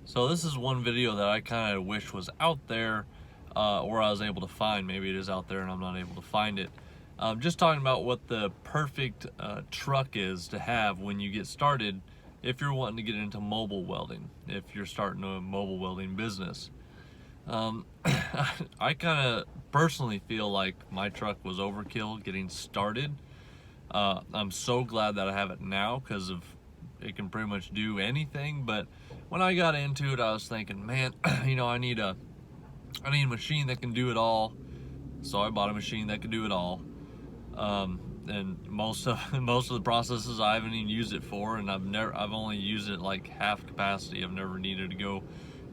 So this is one video that I kind of wish was out there, or I was able to find. Maybe it is out there and I'm not able to find it. Just talking about what the perfect truck is to have when you get started if you're wanting to get into mobile welding, if you're starting a mobile welding business. I kind of personally feel like my truck was overkill getting started. I'm so glad that I have it now because of it can pretty much do anything. But when I got into it, I was thinking, man, I need a machine that can do it all. So I bought a machine that could do it all. And most of the processes I haven't even used it for, and I've only used it like half capacity. I've never needed to go,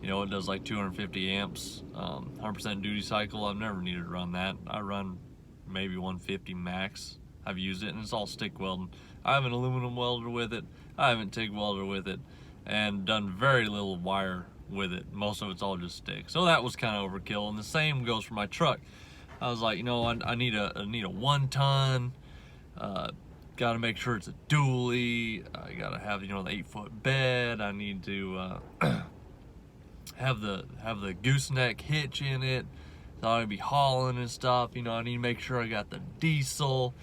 it does like 250 amps, 100% duty cycle. I've never needed to run that. I run maybe 150 max. I've used it, and it's all stick welding. I have an aluminum welder with it. I haven't TIG welder with it, and done very little wire with it. Most of it's all just stick. So that was kind of overkill, and the same goes for my truck. I was like, I need a 1 ton. Got to make sure it's a dually. I got to have the 8-foot bed. I need to have the gooseneck hitch in it. So I'm gonna be hauling and stuff. I need to make sure I got the diesel.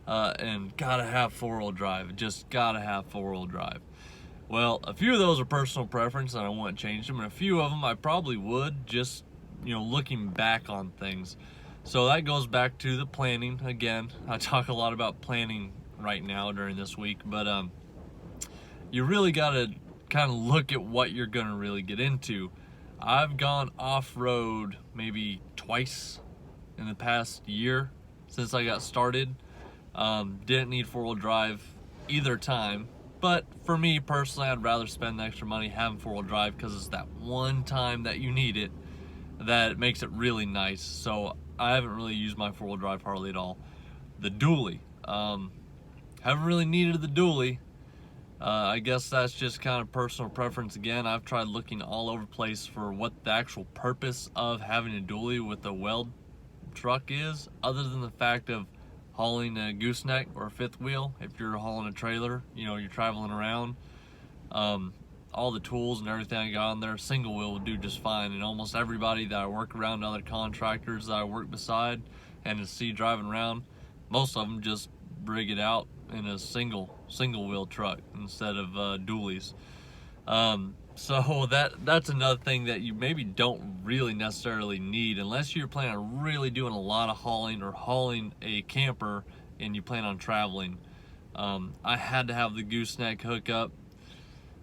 And gotta have 4-wheel drive. Just gotta have 4-wheel drive. Well, a few of those are personal preference and I wouldn't change them, and a few of them I probably would, just looking back on things. So that goes back to the planning again. I talk a lot about planning right now during this week, but you really gotta kind of look at what you're gonna really get into. I've gone off-road maybe twice in the past year since I got started. Didn't need 4-wheel drive either time, but for me personally, I'd rather spend the extra money having 4-wheel drive because it's that one time that you need it that makes it really nice. So I haven't really used my 4-wheel drive hardly at all. The dually, haven't really needed the dually. I guess that's just kind of personal preference again. I've tried looking all over the place for what the actual purpose of having a dually with a weld truck is, other than the fact of hauling a gooseneck or a fifth wheel. If you're hauling a trailer, you're traveling around, all the tools and everything I got on there, single wheel would do just fine. And almost everybody that I work around, other contractors that I work beside and to see driving around, most of them just rig it out in a single wheel truck instead of dualies. So that's another thing that you maybe don't really necessarily need unless you're planning on really doing a lot of hauling or hauling a camper and you plan on traveling. I had to have the gooseneck hookup.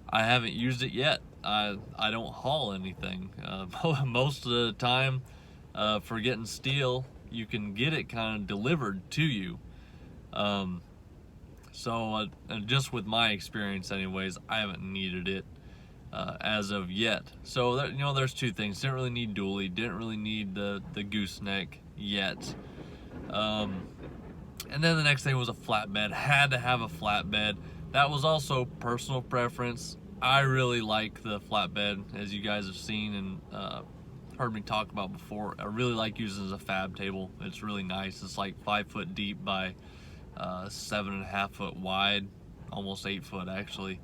I haven't used it yet. I don't haul anything. Most of the time, for getting steel, you can get it kind of delivered to you. So just with my experience anyways, I haven't needed it as of yet. So there's two things. Didn't really need dually, didn't really need the gooseneck yet. And then the next thing was a flatbed. Had to have a flatbed. That was also personal preference. I really like the flatbed, as you guys have seen and heard me talk about before. I really like using it as a fab table. It's really nice. It's like 5 foot deep by 7.5 foot wide, almost 8 foot actually,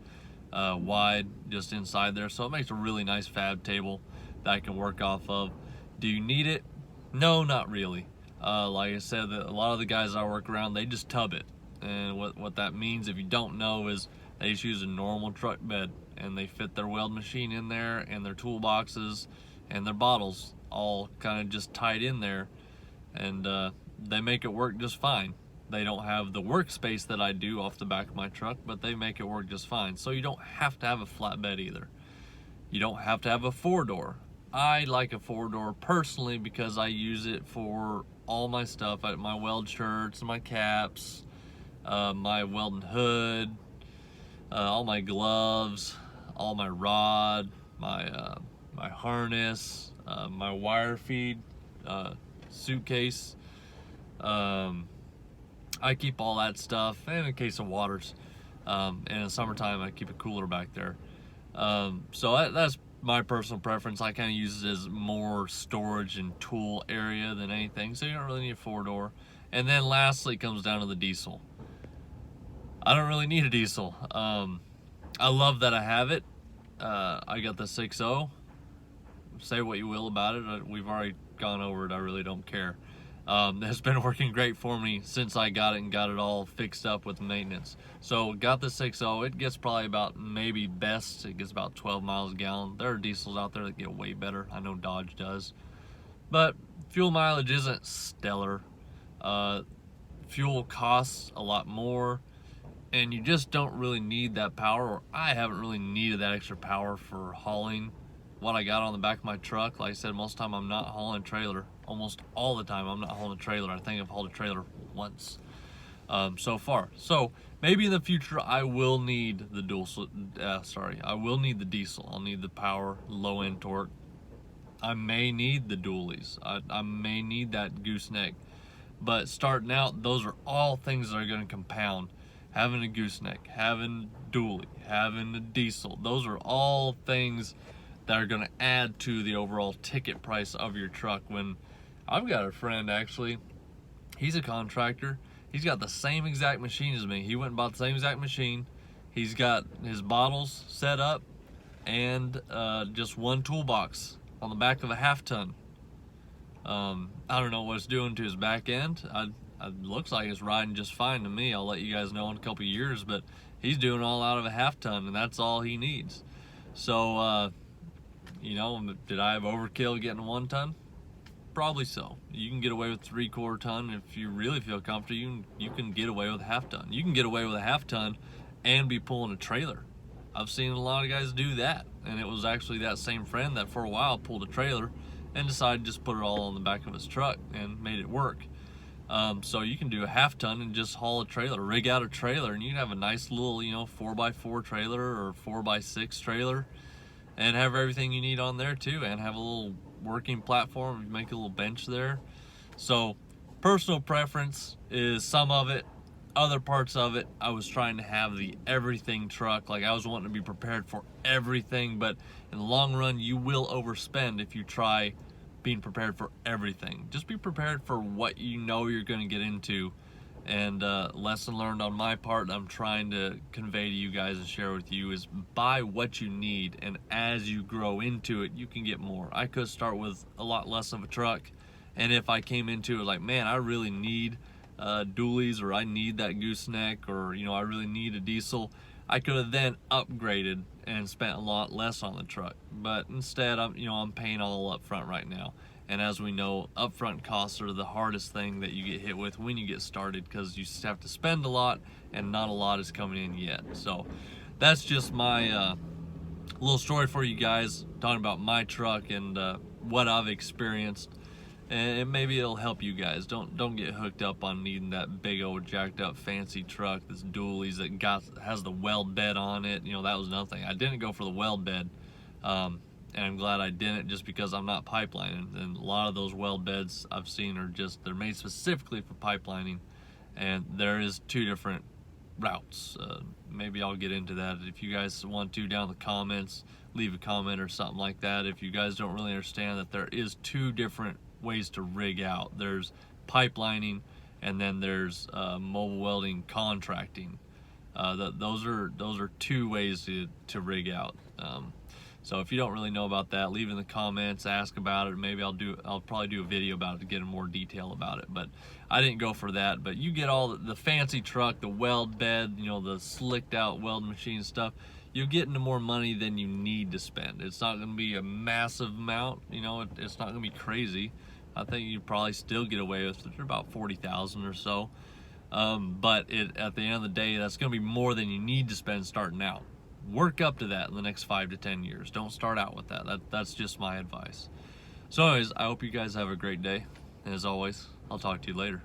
wide just inside there. So it makes a really nice fab table that I can work off of. Do you need it? No, not really. Like I said, a lot of the guys I work around, they just tub it. And what that means, if you don't know, is they just use a normal truck bed and they fit their weld machine in there and their toolboxes and their bottles all kind of just tied in there, and they make it work just fine. They don't have the workspace that I do off the back of my truck, but they make it work just fine. So you don't have to have a flatbed either. You don't have to have a 4-door. I like a 4-door personally because I use it for all my stuff, my weld shirts, my caps, my welding hood, all my gloves, all my rod, my harness, my wire feed suitcase. I keep all that stuff, and in case of waters. And in the summertime, I keep a cooler back there. So that's my personal preference. I kind of use it as more storage and tool area than anything, so you don't really need a 4-door. And then lastly, it comes down to the diesel. I don't really need a diesel. I love that I have it. I got the 6.0. Say what you will about it. We've already gone over it. I really don't care. It's been working great for me since I got it and got it all fixed up with maintenance. So got the 6.0. It gets probably about, maybe best, it gets about 12 miles a gallon. There are diesels out there that get way better. I know Dodge does. But fuel mileage isn't stellar. Fuel costs a lot more, and you just don't really need that power, or I haven't really needed that extra power for hauling what I got on the back of my truck. Like I said, most of the time I'm not hauling a trailer. Almost all the time I'm not hauling a trailer. I think I've hauled a trailer once so far. So maybe in the future I will need the I will need the diesel. I'll need the power, low end torque. I may need the dualies. I may need that gooseneck. But starting out, those are all things that are going to compound. Having a gooseneck, having dually, having a diesel, those are all things that are going to add to the overall ticket price of your truck. When I've got a friend, actually, he's a contractor. He's got the same exact machine as me. He went and bought the same exact machine. He's got his bottles set up and just one toolbox on the back of a half-ton. I don't know what it's doing to his back end. It looks like it's riding just fine to me. I'll let you guys know in a couple years, but he's doing all out of a half-ton, and that's all he needs. So, you know, did I have overkill getting a 1 ton? Probably so. You can get away with 3/4 ton if you really feel comfortable. You can get away with a half ton. You can get away with a half ton and be pulling a trailer. I've seen a lot of guys do that, and it was actually that same friend that for a while pulled a trailer and decided to just put it all on the back of his truck and made it work. So you can do a half ton and just haul a trailer, rig out a trailer, and you can have a nice little, you know, 4x4 trailer or 4x6 trailer, and have everything you need on there too, and have a little working platform. You make a little bench there. So personal preference is some of it. Other parts of it, I was trying to have the everything truck. Like, I was wanting to be prepared for everything, but in the long run, you will overspend if you try being prepared for everything. Just be prepared for what you know you're going to get into. And lesson learned on my part, I'm trying to convey to you guys and share with you, is buy what you need, and as you grow into it, you can get more. I could start with a lot less of a truck, and if I came into it like, man, I really need dualies, or I need that gooseneck, or, you know, I really need a diesel, I could have then upgraded and spent a lot less on the truck. But instead, I'm paying all up front right now. And as we know, upfront costs are the hardest thing that you get hit with when you get started, because you just have to spend a lot and not a lot is coming in yet. So that's just my little story for you guys, talking about my truck and what I've experienced. And maybe it'll help you guys. Don't get hooked up on needing that big old jacked up fancy truck that's dualies that has the weld bed on it. You know, that was another thing. I didn't go for the weld bed, and I'm glad I didn't, just because I'm not pipelining. And a lot of those weld beds I've seen are they're made specifically for pipelining, and there is 2 different routes. Maybe I'll get into that if you guys want to down in the comments. Leave a comment or something like that if you guys don't really understand that there is 2 different ways to rig out. There's pipelining, and then there's mobile welding contracting. Those are 2 ways to rig out. So if you don't really know about that, leave in the comments, ask about it. Maybe I'll probably do a video about it to get in more detail about it. But I didn't go for that. But you get all the fancy truck, the weld bed, you know, the slicked out weld machine stuff. You'll get into more money than you need to spend. It's not going to be a massive amount, you know. It's not going to be crazy. I think you probably still get away with about $40,000 or so. But at the end of the day, that's going to be more than you need to spend starting out. Work up to that in the next 5 to 10 years. Don't start out with that. That's just my advice. So anyways, I hope you guys have a great day. And as always, I'll talk to you later.